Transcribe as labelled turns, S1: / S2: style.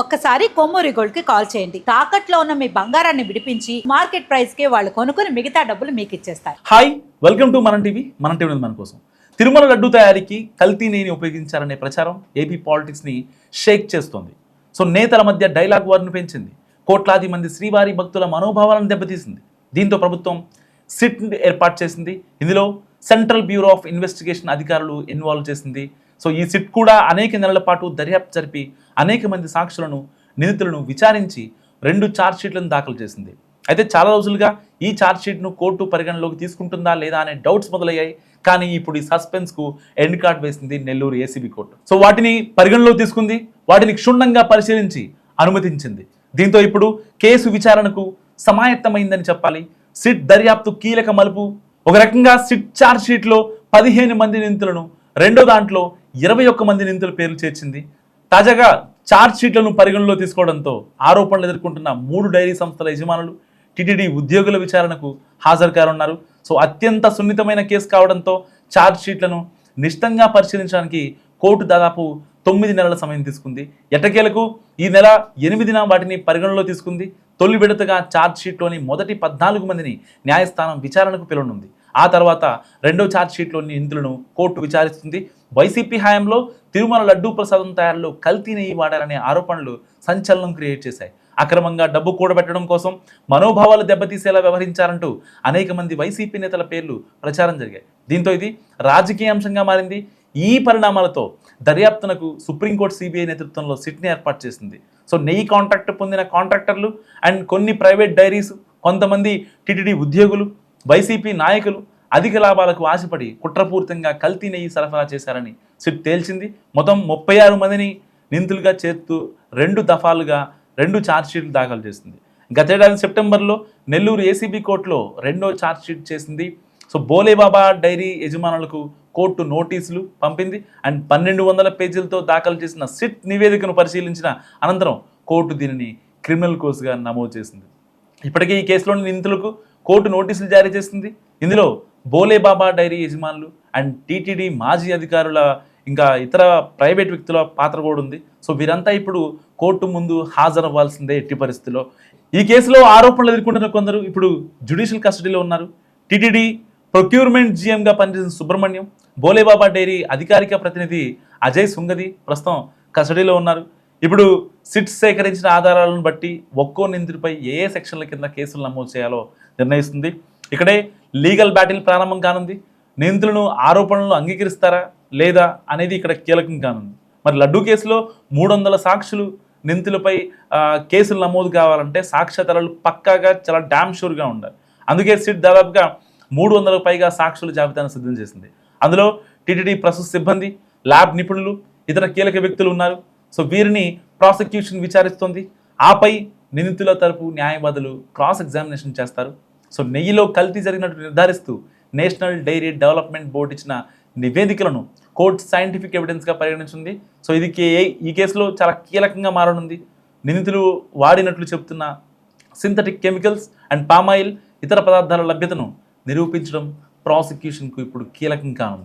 S1: ఒక్కసారి కొమ్మూరి గోల్డ్ కి కాల్ చేయండి. తాకట్లో ఉన్న మీ బంగారాన్ని విడిపించి మార్కెట్ ప్రైస్ కి వాళ్ళు కొనుక్కుని మిగతా డబ్బులు మీకు ఇచ్చేస్తారు.
S2: హాయ్, వెల్కమ్ టు మనం టీవీ. మనం టీవీ మన కోసం తిరుమల లడ్డు తయారీకి కల్తీ నెయ్యిని ఉపయోగించారనే ప్రచారం ఏపీ పాలిటిక్స్ ని షేక్ చేస్తోంది. సో నేతల మధ్య డైలాగ్ వార్ను పెంచింది. కోట్లాది మంది శ్రీవారి భక్తుల మనోభావాలను దెబ్బతీసింది. దీంతో ప్రభుత్వం సిట్ ఏర్పాటు చేసింది. ఇందులో సెంట్రల్ బ్యూరో ఆఫ్ ఇన్వెస్టిగేషన్ అధికారులు ఇన్వాల్వ్ చేసింది. సో ఈ సిట్ కూడా అనేక నెలల పాటు దర్యాప్తు జరిపి అనేక మంది సాక్షులను, నిందితులను విచారించి 2 ఛార్జ్షీట్లను దాఖలు చేసింది. అయితే చాలా రోజులుగా ఈ ఛార్జ్షీట్ను కోర్టు పరిగణలోకి తీసుకుంటుందా లేదా అనే డౌట్స్ మొదలయ్యాయి. కానీ ఇప్పుడు ఈ సస్పెన్స్కు ఎండ్ కార్డ్ వేసింది నెల్లూరు ఏసీబీ కోర్టు. సో వాటిని పరిగణలోకి తీసుకుంది, వాటిని క్షుణ్ణంగా పరిశీలించి అనుమతించింది. దీంతో ఇప్పుడు కేసు విచారణకు సమాయత్తమైందని చెప్పాలి. సిట్ దర్యాప్తు కీలక మలుపు. ఒక రకంగా సిట్ ఛార్జ్షీట్లో 15 మంది నిందితులను, రెండో దాంట్లో 21 మంది నిందితుల పేర్లు చేర్చింది. తాజాగా ఛార్జ్షీట్లను పరిగణలో తీసుకోవడంతో ఆరోపణలు ఎదుర్కొంటున్న 3 డైరీ సంస్థల యజమానులు, టీటీడీ ఉద్యోగుల విచారణకు హాజరు కానున్నారు. సో అత్యంత సున్నితమైన కేసు కావడంతో ఛార్జ్షీట్లను నిశితంగా పరిశీలించడానికి కోర్టు దాదాపు 9 నెలల సమయం తీసుకుంది. ఎట్టకేలకు ఈ నెల 8న వాటిని పరిగణలో తీసుకుంది. తొలి విడతగా ఛార్జ్షీట్లోని మొదటి 14 మందిని న్యాయస్థానం విచారణకు పిలువనుంది. ఆ తర్వాత రెండో ఛార్జ్షీట్లోని నిందితులను కోర్టు విచారిస్తుంది. వైసీపీ హయాంలో తిరుమల లడ్డూ ప్రసాదం తయారీలో కల్తీ నెయ్యి వాడారనే ఆరోపణలు సంచలనం క్రియేట్ చేశాయి. అక్రమంగా డబ్బు కూడబెట్టడం కోసం మనోభావాలు దెబ్బతీసేలా వ్యవహరించారంటూ అనేక మంది వైసీపీ నేతల పేర్లు ప్రచారం జరిగాయి. దీంతో ఇది రాజకీయ అంశంగా మారింది. ఈ పరిణామాలతో దర్యాప్తునకు సుప్రీంకోర్టు సిబిఐ నేతృత్వంలో సిట్ని ఏర్పాటు చేసింది. సో నెయ్యి కాంట్రాక్ట్ పొందిన కాంట్రాక్టర్లు అండ్ కొన్ని ప్రైవేట్ డైరీస్, కొంతమంది టీటీడీ ఉద్యోగులు, వైసీపీ నాయకులు అధిక లాభాలకు ఆశపడి కుట్రపూరితంగా కల్తీ నెయ్యి సరఫరా చేశారని సిట్ తేల్చింది. మొత్తం 36 మందిని నిందితులుగా చేర్తూ 2 దఫాలుగా 2 ఛార్జ్షీట్లు దాఖలు చేసింది. గతేడాది సెప్టెంబర్లో నెల్లూరు ఏసీబీ కోర్టులో రెండో ఛార్జ్షీట్ చేసింది. సో బోలేబాబా డైరీ యజమానులకు కోర్టు నోటీసులు పంపింది. అండ్ 1200 పేజీలతో దాఖలు చేసిన సిట్ నివేదికను పరిశీలించిన అనంతరం కోర్టు దీనిని క్రిమినల్ కేసుగా నమోదు చేసింది. ఇప్పటికే ఈ కేసులోని నిందితులకు కోర్టు నోటీసులు జారీ చేసింది. ఇందులో బోలేబాబా డైరీ యజమానులు అండ్ టీటీడీ మాజీ అధికారుల, ఇంకా ఇతర ప్రైవేట్ వ్యక్తుల పాత్ర కూడా ఉంది. సో వీరంతా ఇప్పుడు కోర్టు ముందు హాజరవ్వాల్సిందే ఎట్టి పరిస్థితిలో. ఈ కేసులో ఆరోపణలు ఎదుర్కొంటున్న కొందరు ఇప్పుడు జ్యుడిషియల్ కస్టడీలో ఉన్నారు. టీటీడీ ప్రొక్యూర్మెంట్ జీఎంగా పనిచేసిన సుబ్రహ్మణ్యం, బోలేబాబా డైరీ అధికారిక ప్రతినిధి అజయ్ సుంగది ప్రస్తుతం కస్టడీలో ఉన్నారు. ఇప్పుడు సిట్ సేకరించిన ఆధారాలను బట్టి ఒక్కో నిందితుడిపై ఏ సెక్షన్ల కింద కేసులు నమోదు చేయాలో నిర్ణయిస్తుంది. ఇక్కడే లీగల్ బ్యాటిల్ ప్రారంభం కానుంది. నిందితులను ఆరోపణలను అంగీకరిస్తారా లేదా అనేది ఇక్కడ కీలకం కానుంది. మరి లడ్డూ కేసులో 300 సాక్షులు నిందితులపై కేసులు నమోదు కావాలంటే సాక్ష్యాధారాలు పక్కాగా చాలా డామ్ షూర్గా ఉండాలి. అందుకే సిట్ దాదాపుగా 300కు పైగా సాక్షుల జాబితాను సిద్ధం చేసింది. అందులో టీటీడీ ప్రస్తుత సిబ్బంది, ల్యాబ్ నిపుణులు, ఇతర కీలక వ్యక్తులు ఉన్నారు. సో వీరిని ప్రాసిక్యూషన్ విచారిస్తుంది. ఆపై నిందితుల తరపు న్యాయవాదులు క్రాస్ ఎగ్జామినేషన్ చేస్తారు. సో నెయ్యిలో కల్తీ జరిగినట్టు నిర్ధారిస్తూ నేషనల్ డైరీ డెవలప్మెంట్ బోర్డు ఇచ్చిన నివేదికలను కోర్టు సైంటిఫిక్ ఎవిడెన్స్గా పరిగణించింది. సో ఇది ఈ కేసులో చాలా కీలకంగా మారనుంది. నిందితులు వాడినట్లు చెబుతున్న సింథటిక్ కెమికల్స్ అండ్ పామాయిల్, ఇతర పదార్థాల లభ్యతను నిరూపించడం ప్రాసిక్యూషన్కు ఇప్పుడు కీలకం కానుంది.